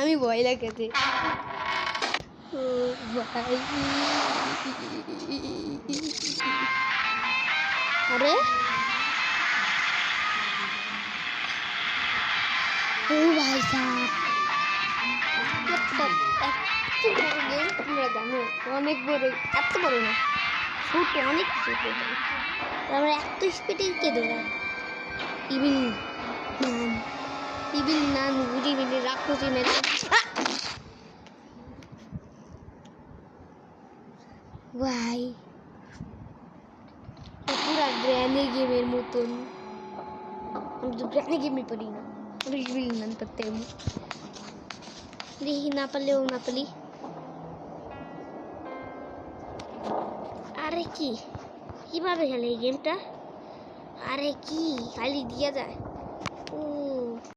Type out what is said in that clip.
আমি ভয় লাগেছে। ও ভাই, আরে ও ভাই সাহেব, এত বড় গেম তোমরা জানো? অনেক বড়, এত বড় না, ছোট, অনেক ছোট। আমরা এত স্পিডে কে দৌড়ায়? ইবিল নান উড়ি মিলে রাক্ষসী মেরে ভাই, পুরা গ্র্যানি গেমের মতন। আমি তো গ্র্যানি গেমই পারি না, ইবিল নান পারতে আমি দেখি, না পারলেও না পারি। আরে কি, কিভাবে খেলে এই গেমটা? আরে কি খালি দিয়া যায়? ও